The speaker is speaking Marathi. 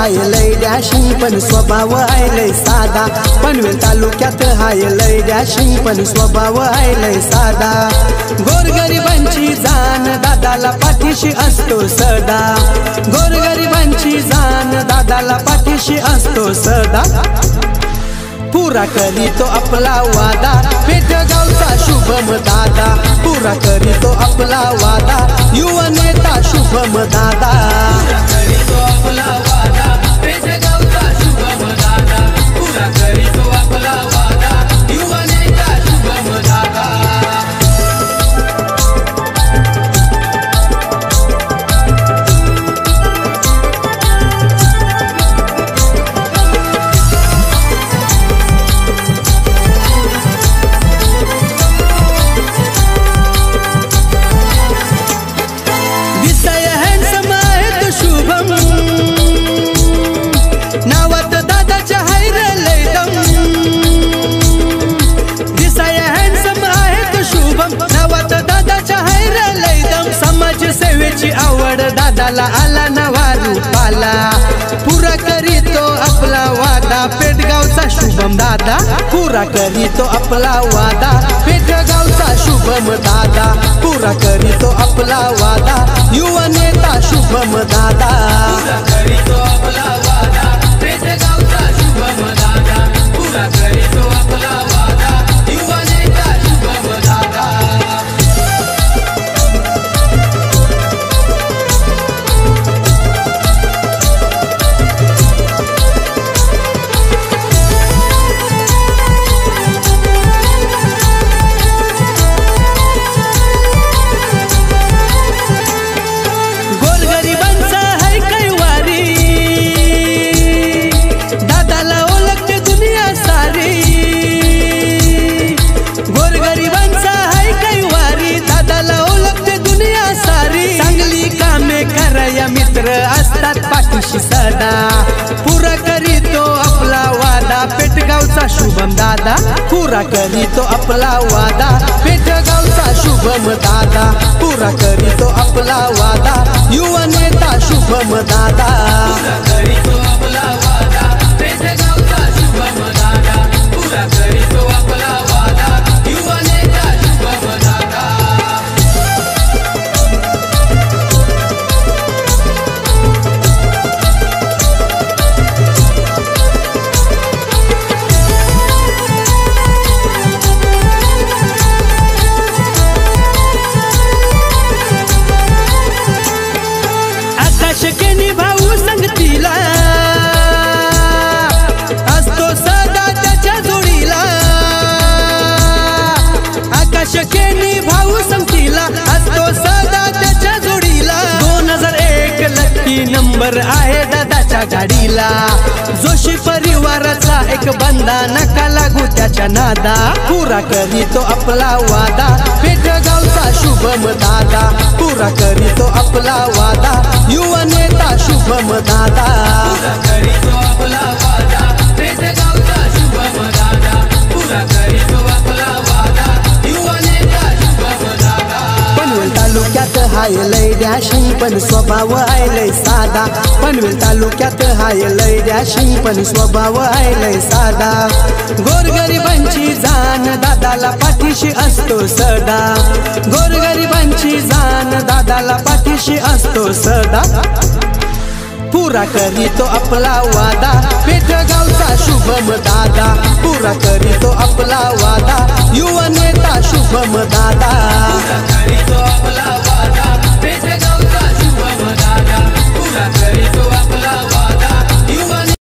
हाय लय डॅशिंग पण स्वभाव आहे लय साधा। पनवेल तालुक्यात हाय लय डॅशिंग पण स्वभाव आहे लय साधा। गोरगरिबांची जाण दादाला पाठीशी असतो सदा। गोरगरिबांची जाण दादाला पाठीशी असतो सदा। पुरा करीतो आपला वादा पेठगावचा शुभम दादा। पुरा करीतो आपला वादा युवा नेता शुभम दादा। पुरा करीतो आपला वादा पेठगावचा शुभम दादा। पुरा करीतो आपला वादा युवा नेता शुभम दादा। नावात दादाच्या हाय लय दम। दिसाया हँडसम आहेत शुभम नावात दादाच्या हाय लय दम। समाज सेवेची आवड दादाला आला नवा रूपाला। पुरा करीतो आपला वादा पेठगावचा शुभम दादा। पुरा करीतो आपला वादा पेठगावचा शुभम दादा। पुरा करीतो आपला वादा युवा नेता शुभम दादा। पुरा करीतो आपला वादा पेठगावचा शुभम दादा। पुरा करीतो आपला वादा युवा नेता शुभम दादा। गोरगरिबांचा हाय कैवारी दादाला ओळखते दुनिया सारी। गोरगरिबांचा हाय कैवारी दादाला ओळखते दुनिया सारी। चांगली कामे कराया मित्र असतात पाठीशी सदा। पुरा करीतो आपला वादा पेठगावचा शुभम दादा। पुरा करीतो आपला वादा पेठगावचा शुभम दादा। पुरा करीतो आपला वादा युवा नेता शुभम दादा। पुरा करीतो आपला वादा पेठगावचा शुभम दादा। पुरा करीतो आपला वादा युवा नेता शुभम दादा। आकाशकेनी भाऊ संगतीला असतो सदा त्याच्या जोडीला। आकाशकेनी भाऊ संगतीला असतो सदा त्याच्या जोडीला। 2001 लकी नंबर आहे दादाच्या गाडीला। जोशी परिवाराचा एक बंदा नका लागू त्याच्या नादा। पुरा करीतो आपला वादा पेठगावचा शुभम दादा। पुरा करीतो आपला वादा युवा नेता शुभम दादा। पुरा करीतो आपला वादा पेठगावचा शुभम दादा। पुरा करीतो आपला वादा युवा नेता शुभम दादा। पनवेल तालुक्यात हाय लय डॅशिंग पण स्वभाव आहे लय साधा। पनवेल तालुक्यात हाय लय डॅशिंग पण स्वभाव आहे लय साधा। गोरगरिबांची जाण दादाला पाठीशी असतो सदा। गोरगरिबांची जाण दादाला पाठीशी असतो सदा। पुरा करीतो आपला वादा पेठगावचा शुभम दादा। पुरा करीतो आपला वादा युवा नेता शुभम दादा। पुरा करीतो आपला